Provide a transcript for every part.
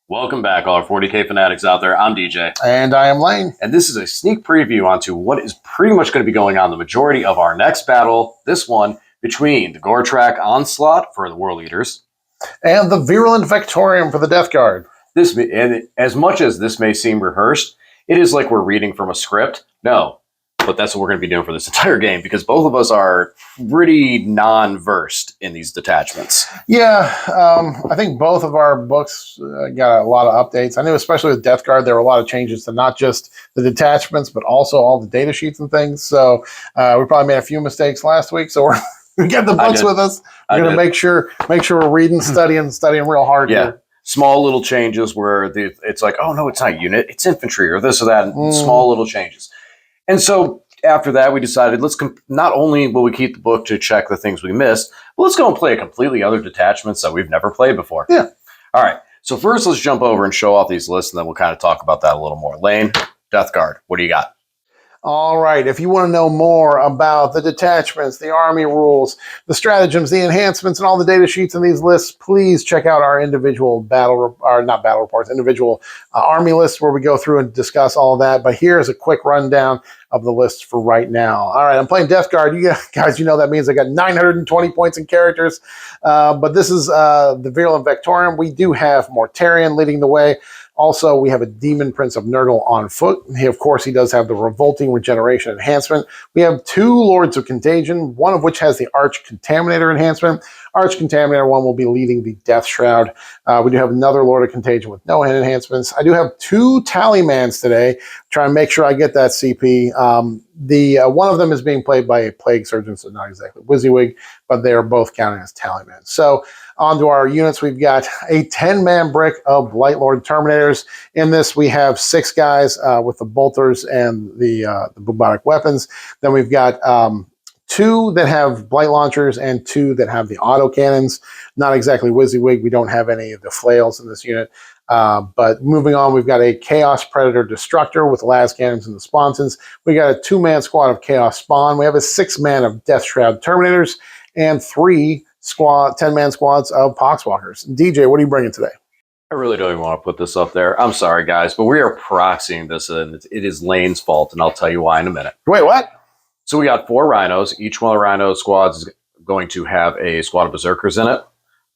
Welcome back, all our 40K fanatics out there. I'm DJ. And I am Lane. And this is a sneak preview onto what is pretty much going to be going on the majority of our next battle, this one, between the Goretrack Onslaught for the World Eaters. And the Virulent Vectorium for the Death Guard. And as much as this may seem rehearsed, it is like we're reading from a script. No, but that's what we're going to be doing for this entire game because both of us are pretty non-versed in these detachments. Yeah, I think both of our books got a lot of updates. I knew especially with Death Guard, there were a lot of changes to not just the detachments, but also all the data sheets and things. So we probably made a few mistakes last week. So we got the books with us. We're going to make sure we're reading, studying real hard here. Small little changes where it's like, oh, no, it's not unit, it's infantry or this or that. Small little changes. And so after that, we decided not only will we keep the book to check the things we missed, but let's go and play a completely other detachments that we've never played before. Yeah. All right. So first, let's jump over and show off these lists, and then we'll kind of talk about that a little more. Lane, Death Guard, what do you got? All right, if you want to know more about the detachments, the army rules, the stratagems, the enhancements, and all the data sheets in these lists, please check out our individual individual army lists where we go through and discuss all of that. But here's a quick rundown of the list for right now. All right, I'm playing Death Guard. You guys, that means I got 920 points in characters. But this is the Virulent Vectorium. We do have Mortarion leading the way. Also, we have a Demon Prince of Nurgle on foot. Of course, he does have the Revolting Regeneration enhancement. We have two Lords of Contagion, one of which has the Arch Contaminator enhancement. Arch Contaminator 1 will be leading the Death Shroud. We do have another Lord of Contagion with no hand enhancements. I do have two Tallymans today. Try and make sure I get that CP. One of them is being played by a Plague Surgeon, so not exactly WYSIWYG, but they are both counting as Tallymans. So on to our units, we've got a 10-man brick of Light Lord Terminators. In this, we have 6 guys with the bolters and the bubonic weapons. Then we've got 2 that have blight launchers and 2 that have the auto cannons. Not exactly WYSIWYG. We don't have any of the flails in this unit. But moving on, we've got a Chaos Predator Destructor with las cannons and the sponsons. We got a 2-man squad of Chaos Spawn. We have a 6-man of Death Shroud Terminators and 3 10-man squads of Poxwalkers. DJ, what are you bringing today? I really don't even want to put this up there. I'm sorry, guys, but we are proxying this, and it is Lane's fault, and I'll tell you why in a minute. Wait, what? So we got 4 Rhinos. Each one of the Rhino squads is going to have a squad of Berserkers in it.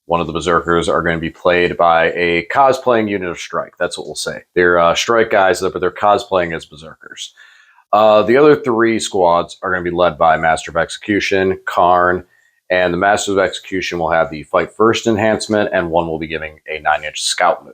One of the Berserkers are going to be played by a cosplaying unit of Strike. That's what we'll say. They're Strike guys, but they're cosplaying as Berserkers. The other 3 squads are going to be led by Master of Execution, Karn, and the Master of Execution will have the Fight First enhancement, and one will be giving a 9-inch scout move.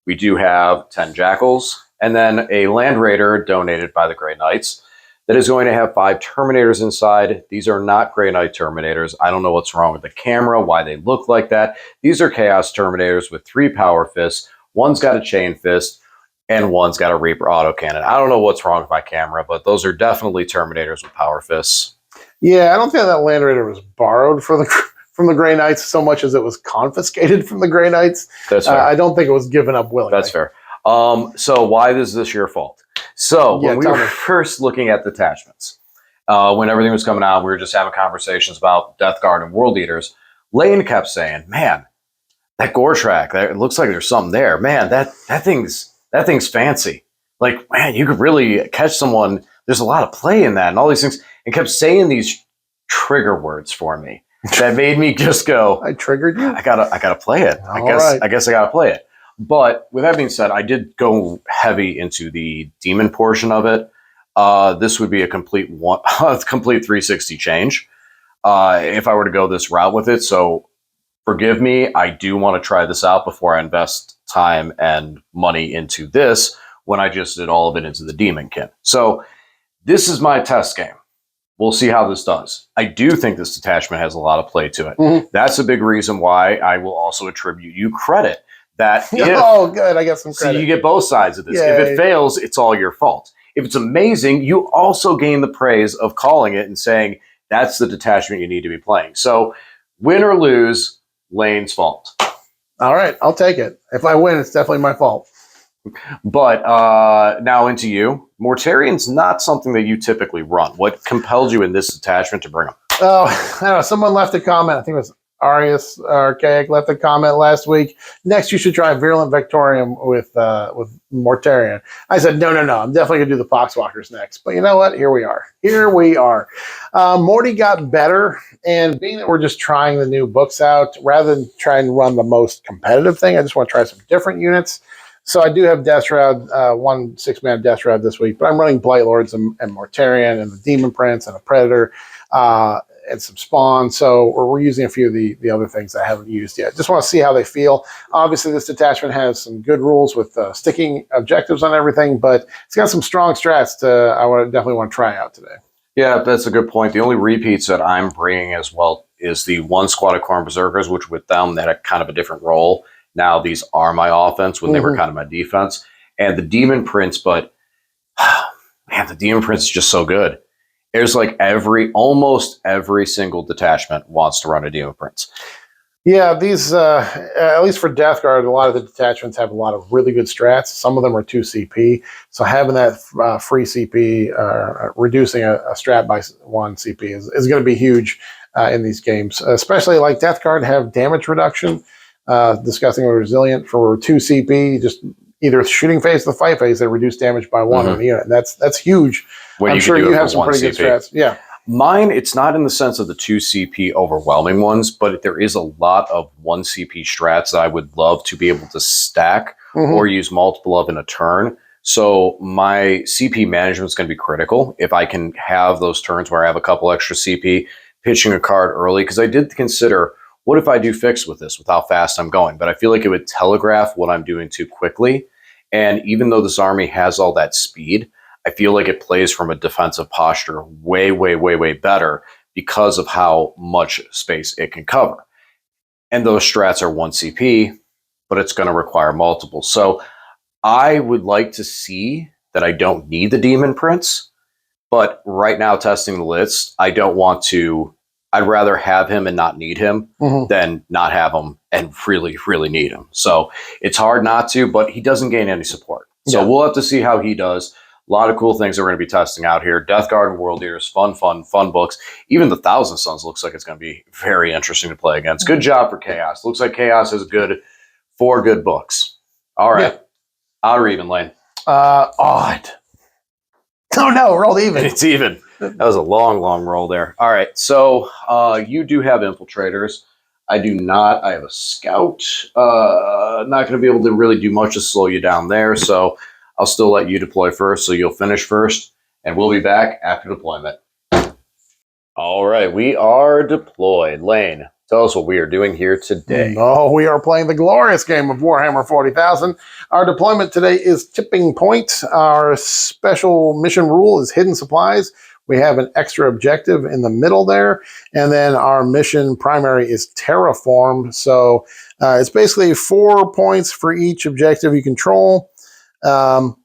We do have 10 Jackals, and then a Land Raider donated by the Grey Knights that is going to have 5 Terminators inside. These are not Grey Knight Terminators. I don't know what's wrong with the camera, why they look like that. These are Chaos Terminators with 3 Power Fists. One's got a Chain Fist, and one's got a Reaper autocannon. I don't know what's wrong with my camera, but those are definitely Terminators with Power Fists. Yeah, I don't think that Land Raider was borrowed from the Grey Knights so much as it was confiscated from the Grey Knights. That's fair. I don't think it was given up willingly. That's fair. So why is this your fault? So when we were first looking at detachments, when everything was coming out, we were just having conversations about Death Guard and World Eaters. Lane kept saying, man, that Goretrack, it looks like there's something there. Man, that thing's fancy. Like, man, you could really catch someone. There's a lot of play in that and all these things. And kept saying these trigger words for me that made me just go, I triggered you? I gotta play it. I guess I gotta play it. But with that being said, I did go heavy into the demon portion of it. This would be a complete 360 change if I were to go this route with it. So forgive me. I do want to try this out before I invest time and money into this when I just did all of it into the Demonkin. So this is my test game. We'll see how this does. I do think this detachment has a lot of play to it. Mm-hmm. That's a big reason why I will also attribute you credit. That oh, good. I get some credit. So you get both sides of this. Yay. If it fails, it's all your fault. If it's amazing, you also gain the praise of calling it and saying, that's the detachment you need to be playing. So win or lose, Lane's fault. All right, I'll take it. If I win, it's definitely my fault. But now into you. Mortarion's not something that you typically run. What compelled you in this detachment to bring him? Oh, I don't know. Someone left a comment. I think it was Arius Archaic left a comment last week. Next, you should try Virulent Vectorium with Mortarion. I said, no. I'm definitely going to do the Poxwalkers next. But you know what? Here we are. Morty got better. And being that we're just trying the new books out, rather than try and run the most competitive thing, I just want to try some different units. So I do have Death Shroud, 1 6-man Death Shroud this week. But I'm running Blight Lords and Mortarion and the Demon Prince and a Predator. And some spawn, so we're using a few of the other things I haven't used yet. Just want to see how they feel. Obviously, this detachment has some good rules with sticking objectives on everything, but it's got some strong strats I definitely want to try out today. Yeah, that's a good point. The only repeats that I'm bringing as well is the one squad of Khorne Berserkers, which with them, they had a kind of a different role. Now these are my offense when they were kind of my defense. And the Demon Prince, but man, the Demon Prince is just so good. There's like almost every single detachment wants to run a Demon Prince. Yeah, these, at least for Death Guard, a lot of the detachments have a lot of really good strats. Some of them are 2 CP. So having that free CP, reducing a strat by 1 CP is going to be huge in these games. Especially like Death Guard have damage reduction, discussing Resilient for 2 CP, just either shooting phase or the fight phase, they reduce damage by 1 on the unit. And that's huge. I'm sure you have some pretty good strats. Yeah. Mine, it's not in the sense of the 2 CP overwhelming ones, but there is a lot of 1 CP strats that I would love to be able to stack or use multiple of in a turn. So my CP management is going to be critical. If I can have those turns where I have a couple extra CP, pitching a card early, because I did consider, what if I do fix with this, with how fast I'm going? But I feel like it would telegraph what I'm doing too quickly. And even though this army has all that speed, I feel like it plays from a defensive posture way, way, way, way better because of how much space it can cover. And those strats are 1 CP, but it's going to require multiple. So I would like to see that I don't need the Demon Prince, but right now testing the list, I don't want to. I'd rather have him and not need him than not have him and really, really need him. So it's hard not to, but he doesn't gain any support. So we'll have to see how he does. A lot of cool things that we're going to be testing out here. Death Guard and World Eaters, fun books. Even the Thousand Suns looks like it's going to be very interesting to play against. Good job for Chaos. Looks like Chaos has 4 good books. All right. Odd or even, Lane? Odd. Oh, no, rolled even. It's even. That was a long, long roll there. All right. So you do have infiltrators. I do not. I have a scout. Not going to be able to really do much to slow you down there. So I'll still let you deploy first, so you'll finish first, and we'll be back after deployment. All right, we are deployed. Lane, tell us what we are doing here today. Oh, we are playing the glorious game of Warhammer 40,000. Our deployment today is Tipping Point. Our special mission rule is Hidden Supplies. We have an extra objective in the middle there, and then our mission primary is Terraform. So it's basically 4 points for each objective you control. And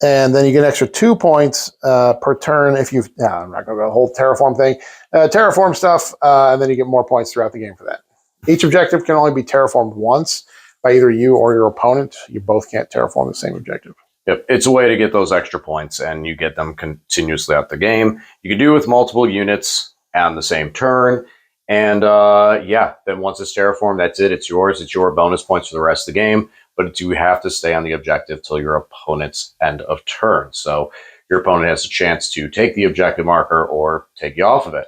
then you get an extra 2 points per turn if you've. I'm not going to go the whole terraform thing. Terraform stuff, and then you get more points throughout the game for that. Each objective can only be terraformed once by either you or your opponent. You both can't terraform the same objective. Yep, it's a way to get those extra points, and you get them continuously out the game. You can do it with multiple units on the same turn. And then once it's terraformed, that's it. It's yours. It's your bonus points for the rest of the game. But you have to stay on the objective till your opponent's end of turn. So your opponent has a chance to take the objective marker or take you off of it.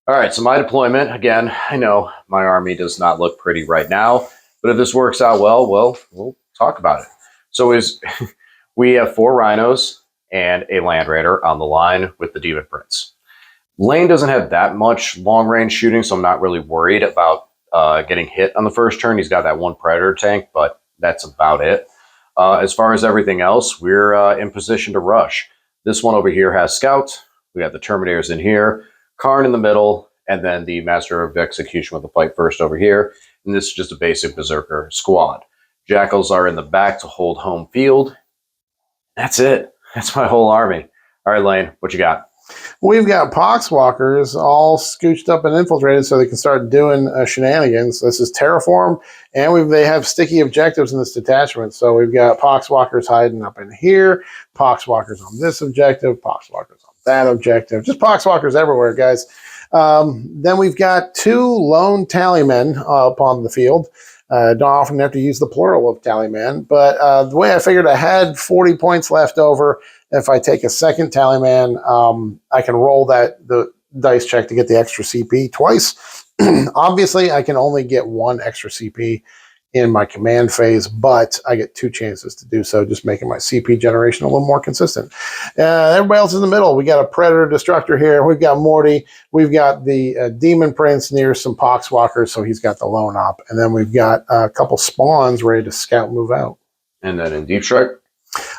All right, so my deployment, again, I know my army does not look pretty right now, but if this works out well, we'll talk about it. So we have 4 rhinos and a land raider on the line with the Demon Prince. Lane doesn't have that much long-range shooting, so I'm not really worried about getting hit on the first turn. He's got that 1 Predator tank, but that's about it. As far as everything else, we're in position to rush. This one over here has Scout. We got the Terminators in here, Karn in the middle, and then the Master of Execution with the Fight First over here. And this is just a basic Berserker squad. Jackals are in the back to hold home field. That's it. That's my whole army. All right, Lane, what you got? We've got Poxwalkers all scooched up and infiltrated so they can start doing shenanigans. This is Terraform, and they have sticky objectives in this detachment. So we've got Poxwalkers hiding up in here, Poxwalkers on this objective, Poxwalkers on that objective. Just Poxwalkers everywhere, guys. Then we've got 2 lone tallymen up on the field. Don't often have to use the plural of tallyman, but the way I figured I had 40 points left over. If I take a second tallyman, I can roll the dice check to get the extra CP twice. Obviously, I can only get 1 extra CP in my command phase, but I get 2 chances to do so, just making my CP generation a little more consistent. Everybody else in the middle. We got a Predator Destructor here. We've got Morty. We've got the Demon Prince near some Poxwalkers, so he's got the lone op. And then we've got a couple spawns ready to scout move out. And then in Deep Strike?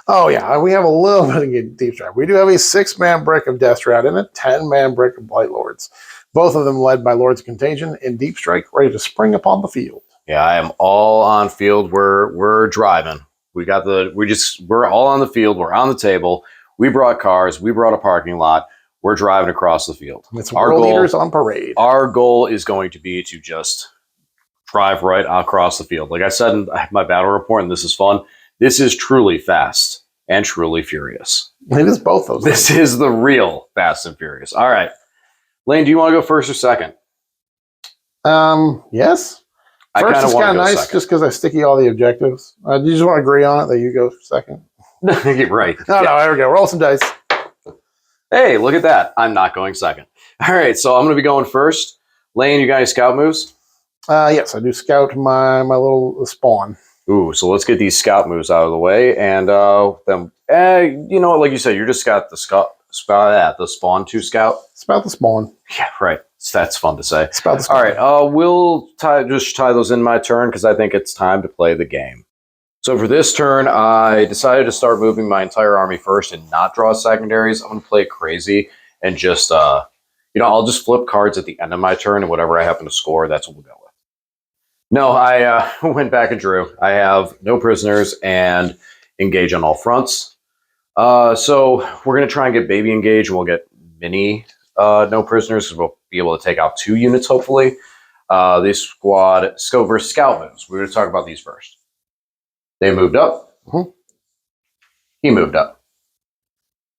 Oh, yeah. We have a little bit of Deep Strike. We do have a 6-man brick of Death Shroud and a 10-man brick of Blight Lords. Both of them led by Lords of Contagion in Deep Strike, ready to spring upon the field. Yeah, I am all on field. We're driving. We're all on the field. We're on the table. We brought cars. We brought a parking lot. We're driving across the field. It's World Eaters on parade. Our goal is going to be to just drive right across the field. Like I said in my battle report, and this is fun. This is truly fast and truly furious. It is both those. This is the real Fast and Furious. All right. Lane, do you want to go first or second? Yes. First is kind of nice just because I sticky all the objectives. Do you just want to agree on it that you go second? Right. No, there we go. Roll some dice. Hey, look at that. I'm not going second. All right, so I'm going to be going first. Lane, you got any scout moves? Yes, I do scout my little spawn. Ooh, so let's get these scout moves out of the way. And then, you know what, like you said, you just got the spawn to scout. Spout the spawn. Yeah, right. That's fun to say. Spout the spawn. All right, we'll just tie those in my turn because I think it's time to play the game. So for this turn, I decided to start moving my entire army first and not draw secondaries. I'm going to play crazy and just, I'll just flip cards at the end of my turn, and whatever I happen to score, that's what we'll go with. No, I went back and drew. I have no prisoners and engage on all fronts. So we're going to try and get baby engage, and we'll get mini no prisoners because we'll be able to take out 2 units, hopefully. This squad, let's go over scout moves. We're going to talk about these first. They moved up. Mm-hmm. He moved up.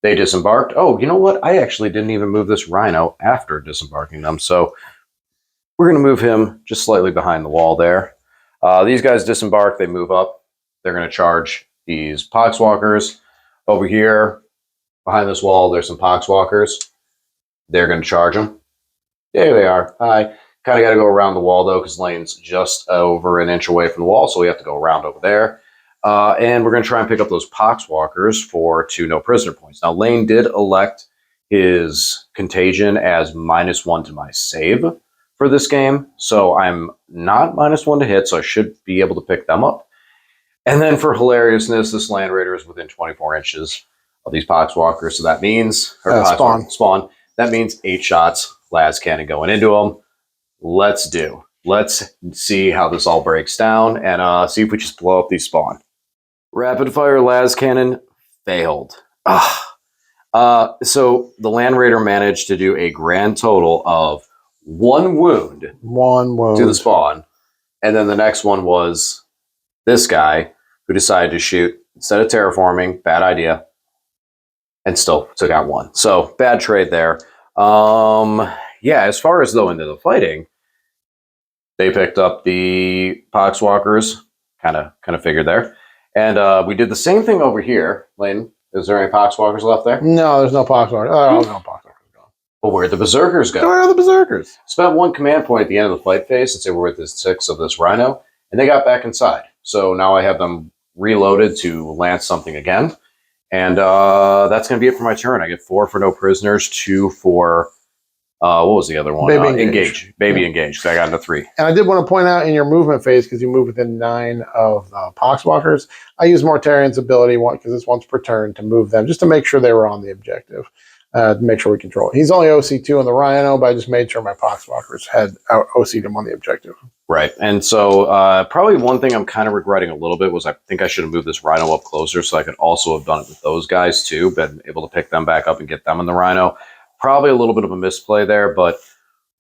They disembarked. Oh, you know what? I actually didn't even move this rhino after disembarking them. So we're going to move him just slightly behind the wall there. These guys disembark. They move up. They're going to charge these Poxwalkers. Over here, behind this wall, there's some Poxwalkers. They're going to charge them. There they are. Hi. Kind of got to go around the wall, though, because Lane's just over an inch away from the wall, so we have to go around over there. And we're going to try and pick up those Poxwalkers for 2 no prisoner points. Now, Lane did elect his Contagion as -1 to my save for this game, so I'm not -1 to hit, so I should be able to pick them up. And then for hilariousness, this Land Raider is within 24 inches of these Poxwalkers, so that means... Spawn. That means 8 shots, las cannon going into them. Let's see how this all breaks down and see if we just blow up these spawn. Rapid fire las cannon failed. So the Land Raider managed to do a grand total of 1 wound. To the spawn. And then the next one was this guy who decided to shoot instead of terraforming. Bad idea. And still took out 1. So bad trade there. Yeah, as far as though into the fighting, they picked up the Poxwalkers, kind of figured there. And we did the same thing over here. Lane, is there any Poxwalkers left there? No, there's no Poxwalkers. Oh, no Poxwalkers gone. Well, where'd the Berserkers go? Where are the Berserkers? Spent 1 command point at the end of the fight phase since they were with the 6 of this Rhino, and they got back inside. So now I have them reloaded to lance something again. And that's going to be it for my turn. I get 4 for no prisoners, 2 for... what was the other one? Baby engage. Engage. So I got into 3. And I did want to point out in your movement phase, because you move within 9 of the Poxwalkers, I used Mortarian's ability because it's once per turn to move them, just to make sure they were on the objective, to make sure we control it. He's only OC2 in the Rhino, but I just made sure my Poxwalkers had OC'd him on the objective. Right. And so probably one thing I'm kind of regretting a little bit was I think I should have moved this Rhino up closer so I could also have done it with those guys too, been able to pick them back up and get them in the Rhino. Probably a little bit of a misplay there, but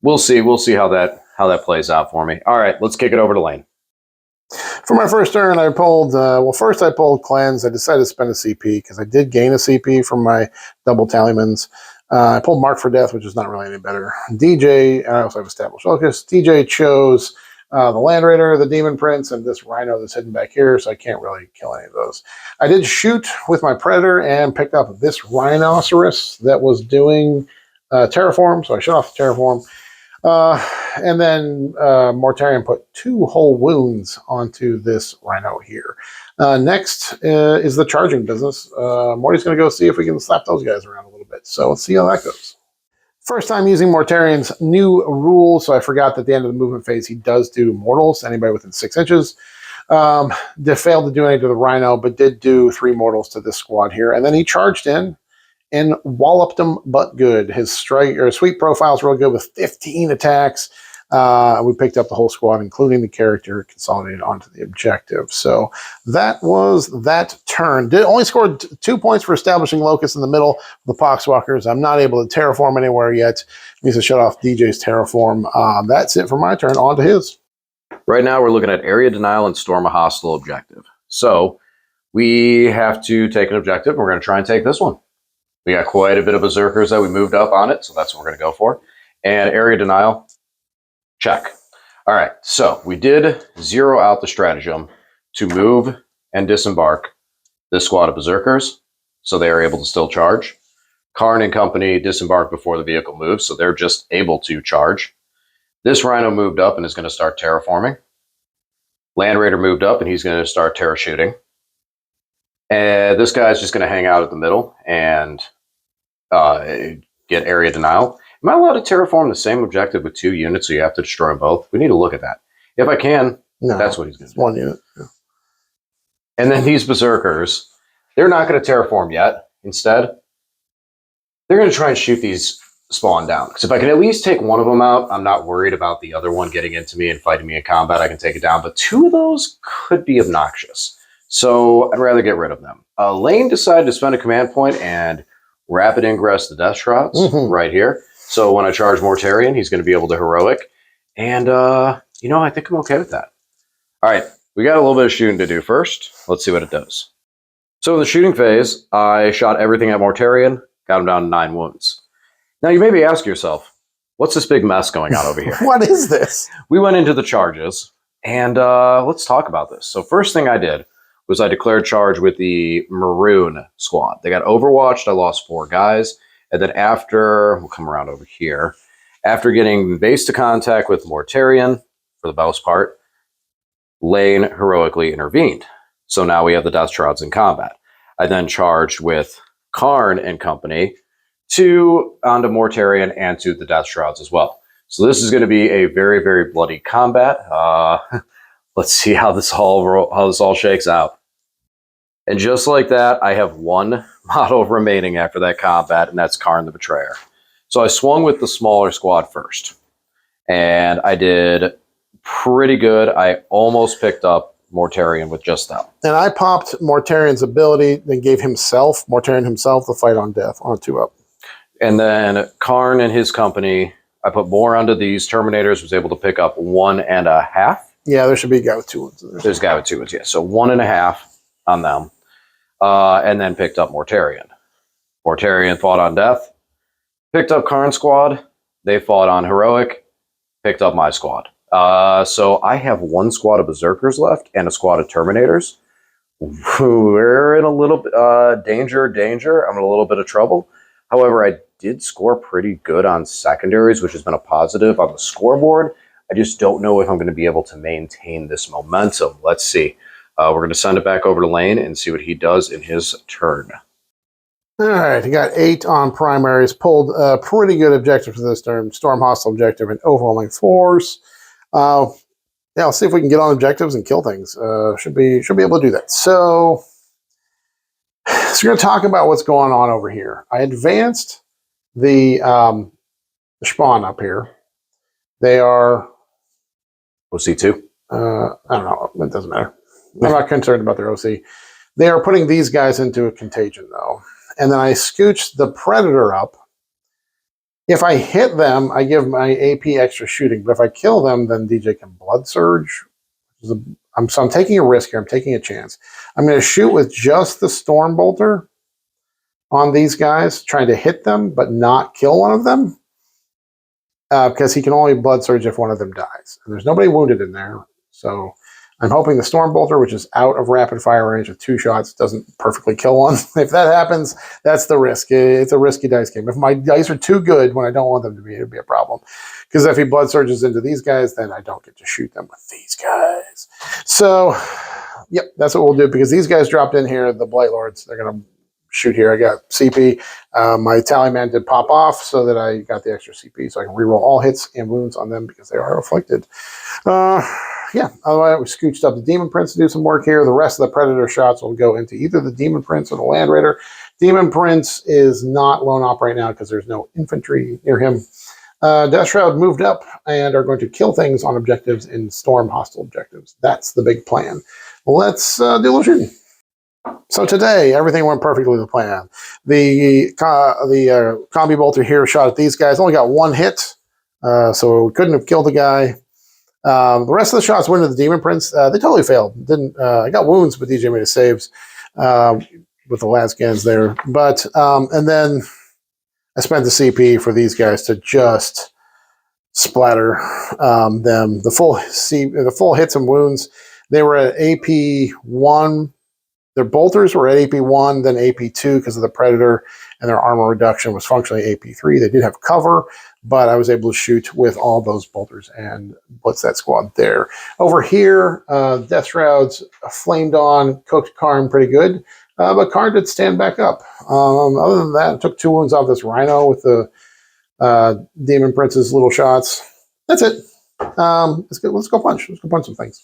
we'll see. We'll see how that plays out for me. All right, let's kick it over to Lane. For my first turn, I pulled, first I pulled Cleanse. I decided to spend a CP because I did gain a CP from my double tallymans. I pulled Mark for Death, which is not really any better. DJ, I also have Established Focus. DJ chose the Land Raider, the Demon Prince, and this Rhino that's hidden back here, so I can't really kill any of those. I did shoot with my Predator and picked up this Rhinoceros that was doing Terraform, so I shut off the Terraform. And then Mortarion put 2 whole wounds onto this Rhino here. Next is the charging business. Morty's going to go see if we can slap those guys around a little bit. So let's see how that goes. First time using Mortarion's new rule, so I forgot that at the end of the movement phase, he does do mortals, anybody within 6 inches. They failed to do any to the Rhino, but did do 3 mortals to this squad here. And then he charged in and walloped them but good. His strike or sweep profile is real good with 15 attacks. We picked up the whole squad, including the character, consolidated onto the objective. So that was that turn. Did only scored 2 points for establishing locus in the middle of the Poxwalkers. I'm not able to terraform anywhere yet. Needs to shut off DJ's terraform. That's it for my turn. On to his. Right now, we're looking at area denial and storm a hostile objective. So we have to take an objective. We're going to try and take this one. We got quite a bit of berserkers that we moved up on it, so that's what we're going to go for. And area denial, check. All right, so we did zero out the stratagem to move and disembark this squad of berserkers, so they are able to still charge. Karn and company disembarked before the vehicle moves, so they're just able to charge. This Rhino moved up and is going to start terraforming. Land Raider moved up and he's going to start terra shooting. And this guy's just going to hang out at the middle and get area denial. Am I allowed to terraform the same objective with 2 units, so you have to destroy them both? We need to look at that. If I can, no, that's what he's going to do. 1 unit. Yeah. And then these berserkers, they're not going to terraform yet. Instead, they're going to try and shoot these spawn down. Because if I can at least take one of them out, I'm not worried about the other one getting into me and fighting me in combat. I can take it down. But 2 of those could be obnoxious. So I'd rather get rid of them. Lane decided to spend a command point and rapid ingress the Death Shrouds right here. So when I charge Mortarion, he's going to be able to heroic. And, you know, I think I'm okay with that. All right, we got a little bit of shooting to do first. Let's see what it does. So in the shooting phase, I shot everything at Mortarion, got him down to 9 wounds. Now, you may be asking yourself, what's this big mess going on over here? What is this? We went into the charges, and let's talk about this. So first thing I did was I declared charge with the Maroon squad. They got overwatched. I lost 4 guys. And then after, we'll come around over here, after getting base to contact with Mortarion, for the most part, Lane heroically intervened. So now we have the Death Shrouds in combat. I then charged with Karn and company onto Mortarion and to the Death Shrouds as well. So this is going to be a very, very bloody combat. Let's see how this all shakes out. And just like that, I have 1 model remaining after that combat, and that's Karn the Betrayer. So I swung with the smaller squad first, and I did pretty good. I almost picked up Mortarion with just that. And I popped Mortarion's ability, then gave Mortarion himself, the fight on death on a 2-up. And then Karn and his company, I put more onto these Terminators, was able to pick up 1.5. Yeah, there should be a guy with 2 ones. There's a guy with 2 ones, yeah. So 1.5 on them. And then picked up Mortarion. Mortarion fought on death. Picked up Karn squad. They fought on heroic. Picked up my squad. So I have 1 squad of berserkers left and a squad of Terminators. We're in a little bit danger. I'm in a little bit of trouble. However, I did score pretty good on secondaries, which has been a positive on the scoreboard. I just don't know if I'm going to be able to maintain this momentum. Let's see. We're going to send it back over to Lane and see what he does in his turn. All right, he got 8 on primaries, pulled a pretty good objective for this turn, storm hostile objective and overwhelming force. Yeah, let's see if we can get on objectives and kill things. Should be able to do that. So we're going to talk about what's going on over here. I advanced the spawn up here. They are OC2. I don't know. It doesn't matter. I'm not concerned about their OC. They are putting these guys into a contagion, though. And then I scooch the Predator up. If I hit them, I give my AP extra shooting. But if I kill them, then DJ can Blood Surge. So I'm taking a risk here. I'm taking a chance. I'm going to shoot with just the Storm Bolter on these guys, trying to hit them but not kill one of them, because he can only blood surge if one of them dies. And there's nobody wounded in there, so I'm hoping the Storm Bolter, which is out of rapid fire range with 2 shots, doesn't perfectly kill one. If that happens, that's the risk. It's a risky dice game. If my dice are too good when I don't want them to be, it'd be a problem. Because if he blood surges into these guys, then I don't get to shoot them with these guys. So, yep, that's what we'll do. Because these guys dropped in here, the Blight Lords, they're going to shoot here. I got CP. My Tally Man did pop off so that I got the extra CP, so I can reroll all hits and wounds on them because they are afflicted. Yeah, otherwise we scooched up the Demon Prince to do some work here. The rest of the Predator shots will go into either the Demon Prince or the Land Raider. Demon Prince is not lone op right now because there's no infantry near him. Death Shroud moved up and are going to kill things on objectives and storm hostile objectives. That's the big plan. Let's do a little shooting. So today, everything went perfectly to plan. The Combi Bolter here shot at these guys. Only got 1 hit, so couldn't have killed the guy. The rest of the shots went to the Demon Prince. They totally failed. I got wounds, but DJ made his saves with the last Gans there. But and then I spent the CP for these guys to just splatter them. The full hits and wounds. They were at AP 1. Their bolters were at AP 1, then AP 2 because of the Predator, and their armor reduction was functionally AP 3. They did have cover, but I was able to shoot with all those bolters and blitz that squad there. Over here, Death Shrouds flamed on, cooked Karn pretty good, but Karn did stand back up. Other than that, I took 2 wounds off this Rhino with the Demon Prince's little shots. That's it. Let's go punch. Let's go punch some things.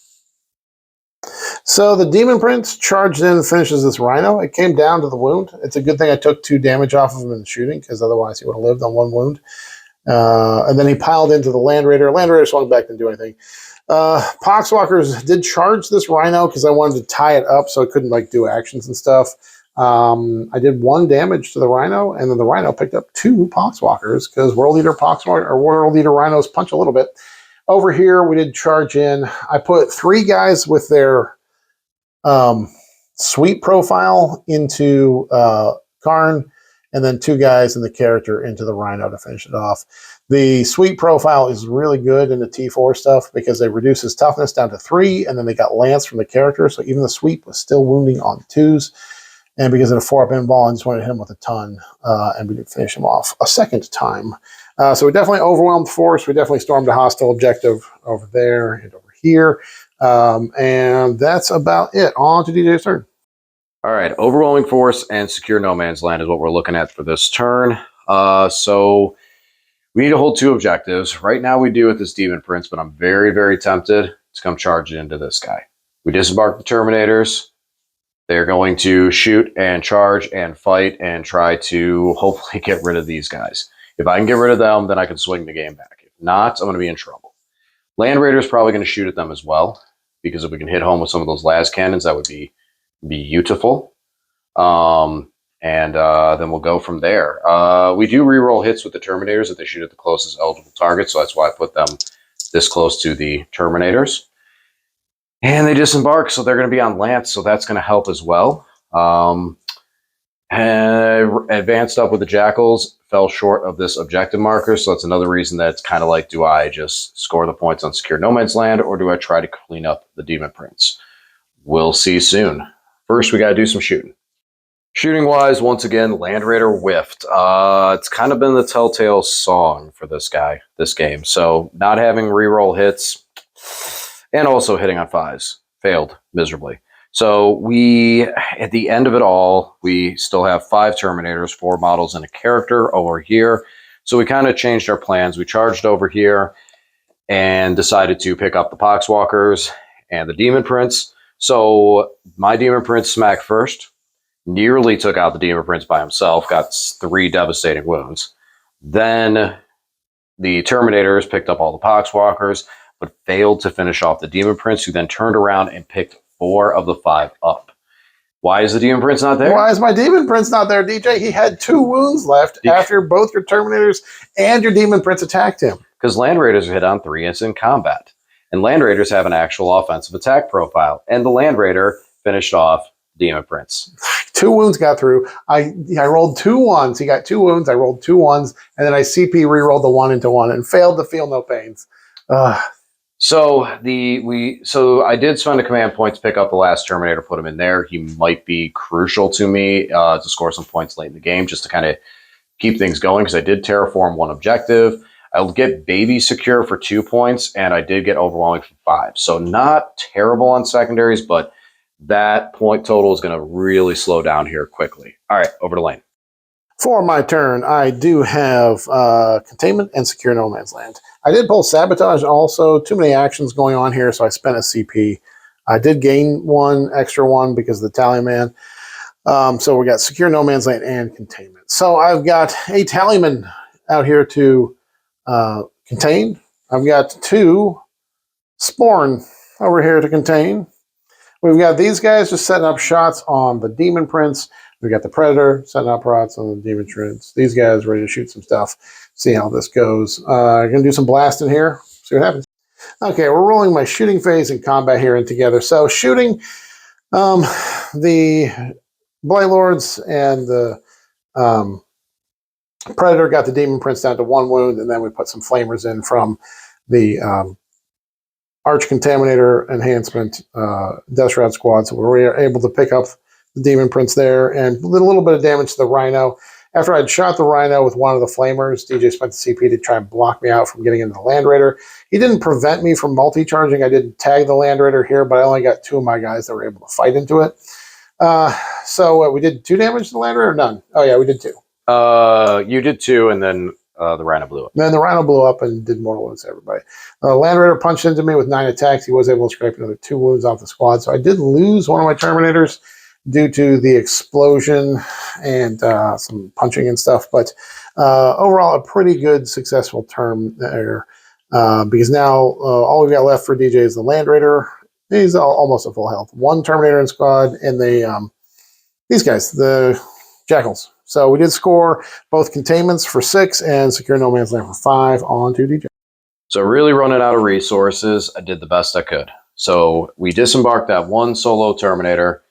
So the Demon Prince charged in and finishes this Rhino. It came down to the wound. It's a good thing I took 2 damage off of him in the shooting, because otherwise he would have lived on 1 wound. And then he piled into the Land Raider. Land Raider swung back, didn't do anything. Poxwalkers did charge this Rhino because I wanted to tie it up so it couldn't do actions and stuff. I did 1 damage to the Rhino, and then the Rhino picked up 2 Poxwalkers because World Eater Poxwalker or World Eater Rhinos punch a little bit. Over here, we did charge in. I put 3 guys with their sweep profile into Karn, and then 2 guys in the character into the Rhino to finish it off. The sweep profile is really good in the T4 stuff because they reduce his toughness down to 3, and then they got Lance from the character, so even the sweep was still wounding on 2s. And because of the 4-up invul, I just wanted to hit him with a ton, and we did finish him off a second time. So we definitely overwhelmed force. We definitely stormed a hostile objective over there and over here. And that's about it. On to DJ's turn. All right, overwhelming force and secure no man's land is what we're looking at for this turn. So we need to hold 2 objectives. Right now we do with this Demon Prince, but I'm very, very tempted to come charging into this guy. We disembark the Terminators. They're going to shoot and charge and fight and try to hopefully get rid of these guys. If I can get rid of them, then I can swing the game back. If not, I'm going to be in trouble. Land Raider's probably going to shoot at them as well, because if we can hit home with some of those las cannons, that would be beautiful. And then we'll go from there. We do reroll hits with the Terminators if they shoot at the closest eligible target, so that's why I put them this close to the Terminators. And they disembark, so they're going to be on Lance, so that's going to help as well. And advanced up with the Jackals, fell short of this objective marker, so that's another reason that it's kind of like, do I just score the points on Secure No Man's Land, or do I try to clean up the Demon Prince? We'll see soon. First, we got to do some shooting. Shooting-wise, once again, Land Raider whiffed. It's kind of been the telltale song for this game. So not having reroll hits, and also hitting on 5s, failed miserably. So at the end of it all, we still have 5 Terminators, 4 models, and a character over here. So we kind of changed our plans. We charged over here and decided to pick up the Poxwalkers and the Demon Prince. So my Demon Prince smacked first, nearly took out the Demon Prince by himself, got 3 devastating wounds. Then the Terminators picked up all the Poxwalkers, but failed to finish off the Demon Prince, who then turned around and picked 4 of the 5 up. Why is the Demon Prince not there? Why is my Demon Prince not there, DJ? He had 2 wounds left after both your Terminators and your Demon Prince attacked him. Because Land Raiders are hit on 3 and it's in combat. And Land Raiders have an actual offensive attack profile. And the Land Raider finished off Demon Prince. 2 wounds got through. I rolled 2 ones. He got 2 wounds. I rolled 2 ones, and then I CP re-rolled the 1 into 1 and failed to feel no pains. So I did spend a command point to pick up the last Terminator, put him in there. He might be crucial to me to score some points late in the game, just to kind of keep things going, because I did terraform 1 objective. I'll get baby secure for 2 points, and I did get overwhelming for 5. So not terrible on secondaries, but that point total is going to really slow down here quickly. All right, over to Lane. For my turn, I do have Containment and Secure No Man's Land. I did pull Sabotage also. Too many actions going on here, so I spent a CP. I did gain 1 extra 1 because of the Tallyman. So we got Secure No Man's Land and Containment. So I've got a Tallyman out here to contain. I've got 2 Sporn over here to contain. We've got these guys just setting up shots on the Demon Prince. We've got the Predator setting up rots on the Demon Prince. These guys ready to shoot some stuff. See how this goes. Going to do some blasting here. See what happens. Okay, we're rolling my shooting phase and combat here in together. So shooting, the Blight Lords and the Predator got the Demon Prince down to 1 wound, and then we put some flamers in from the Arch Contaminator Enhancement Death Shroud Squad. So we were able to pick up the Demon Prince there and did a little bit of damage to the Rhino. After I'd shot the Rhino with 1 of the flamers, DJ spent the CP to try and block me out from getting into the Land Raider. He didn't prevent me from multi-charging. I did tag the Land Raider here, but I only got 2 of my guys that were able to fight into it. So we did 2 damage to the Land Raider? None. Oh yeah, we did 2. You did 2, and then the Rhino blew up. And then the Rhino blew up and did mortal wounds to everybody. Land Raider punched into me with 9 attacks. He was able to scrape another 2 wounds off the squad. So I did lose 1 of my Terminators due to the explosion and some punching and stuff. But overall, a pretty good, successful term there. Because now all we've got left for DJ is the Land Raider. He's almost at full health. 1 Terminator in squad, and these guys, the Jackals. So we did score both Containments for 6 and Secure No Man's Land for 5 on to DJ. So really running out of resources, I did the best I could. So we disembarked that 1 solo Terminator,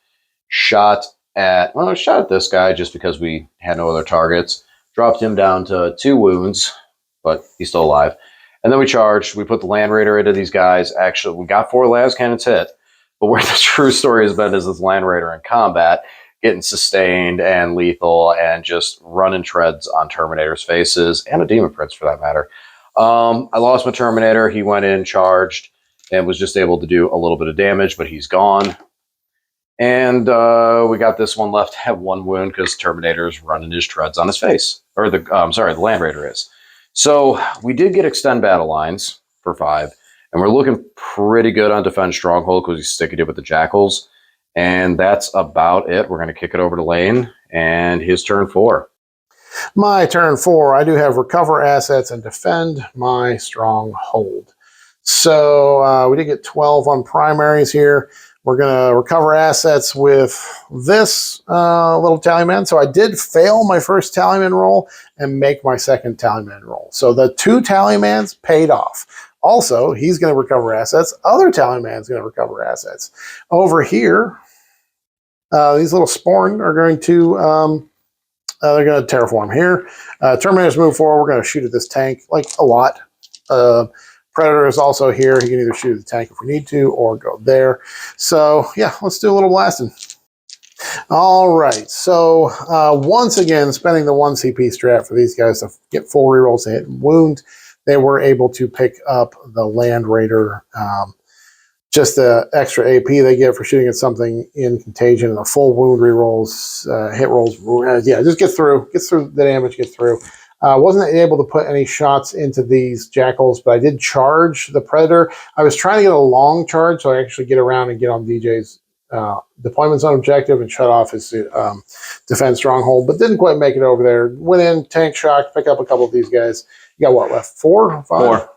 shot at this guy just because we had no other targets, dropped him down to 2 wounds, but he's still alive. And then we charged. We put the Land Raider into these guys. Actually, we got 4 las cannons hit, but where the true story has been is this Land Raider in combat, getting sustained and lethal and just running treads on Terminators' faces, and a Demon Prince for that matter. I lost my Terminator. He went in, charged, and was just able to do a little bit of damage, but he's gone. And we got this one left at 1 wound because Terminator's running his treads on his face. Or the Land Raider is. So we did get extend battle lines for 5, and we're looking pretty good on Defend Stronghold because he's sticking it with the Jackals. And that's about it. We're going to kick it over to Lane and his turn 4. My turn 4, I do have Recover Assets and Defend my Stronghold. So we did get 12 on primaries here. We're going to recover assets with this little Tallyman. So I did fail my first Tallyman roll and make my second Tallyman roll. So the 2 Tallymans paid off. Also, he's going to recover assets. Other Tallyman's going to recover assets. Over here, these little Sporn are going to they're going to terraform here. Terminators move forward. We're going to shoot at this tank like a lot. Predator is also here. He can either shoot at the tank if we need to or go there. So yeah, let's do a little blasting. All right. So once again, spending the 1 CP strat for these guys to get full rerolls to hit and wound. They were able to pick up the Land Raider, just the extra AP they get for shooting at something in contagion, and the full wound rerolls, hit rolls. Yeah, just gets through the damage, gets through. Wasn't able to put any shots into these Jackals, but I did charge the Predator. I was trying to get a long charge, so I actually get around and get on DJ's deployment zone objective and shut off his defense stronghold, but didn't quite make it over there. Went in, tank shock, pick up a couple of these guys. You got what left? 4? 5?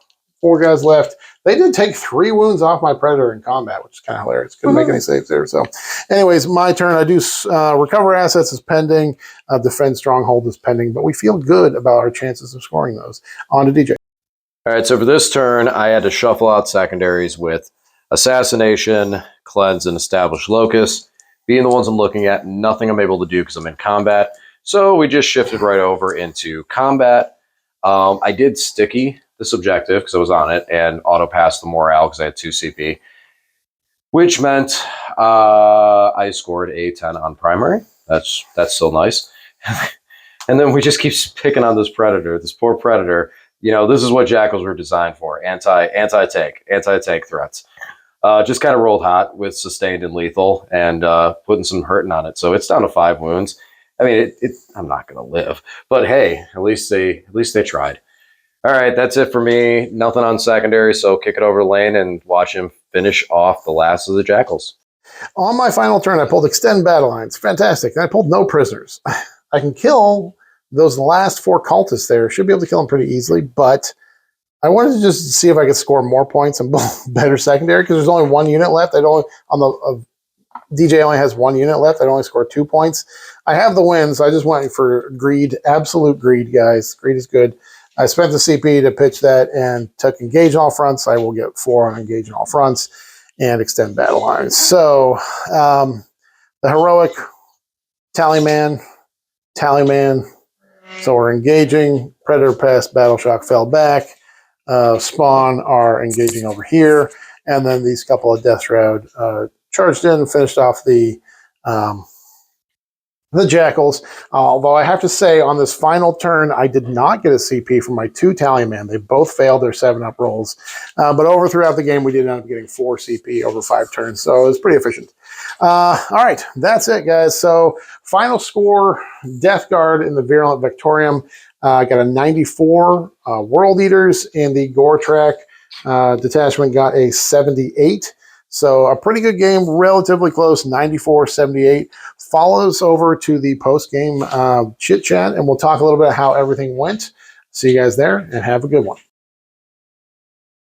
4 guys left. They did take 3 wounds off my Predator in combat, which is kind of hilarious. Couldn't make any saves there. So anyways, my turn. I do recover assets is pending. Defend stronghold is pending, but we feel good about our chances of scoring those. On to DJ. All right, so for this turn, I had to shuffle out secondaries with Assassination, Cleanse, and Establish Locus. being the ones I'm looking at, nothing I'm able to do because I'm in combat. So we just shifted right over into combat. I did sticky this objective because I was on it and auto passed the morale because I had 2 CP, which meant I scored a 10 on primary. That's still nice. And then we just keep picking on this predator, this poor predator. You know, this is what jackals were designed for: anti-tank threats. Just kind of rolled hot with sustained and lethal, and putting some hurting on it. So it's down to 5 wounds. I mean, I'm not going to live, but hey, at least they tried. All right, that's it for me. Nothing on secondary, so kick it over to Lane and watch him finish off the last of the jackals. On my final turn, I pulled Extend Battle Lines. Fantastic. And I pulled no prisoners. I can kill those last 4 cultists there. Should be able to kill them pretty easily, but I wanted to just see if I could score more points and better secondary because there's only 1 unit left. DJ only has 1 unit left. I'd only score 2 points. I have the win, so I just went for greed. Absolute greed, guys. Greed is good. I spent the CP to pitch that and took engage on all fronts. I will get 4 on engage on all fronts and extend battle lines. So the heroic Tallyman. So we're engaging. Predator Pest, Battle Shock fell back. Spawn are engaging over here. And then these couple of Death Shroud charged in and finished off the jackals. Although I have to say, on this final turn, I did not get a CP from my 2 Tallyman. They both failed their 7-up rolls. But over throughout the game, we did end up getting 4 CP over 5 turns. So it was pretty efficient. All right, that's it, guys. So final score, Death Guard in the Virulent Vectorium. I got a 94. World Eaters in the Goretrack detachment got a 78. So a pretty good game, relatively close, 94-78. Follow us over to the post-game chit-chat, and we'll talk a little bit how everything went. See you guys there, and have a good one.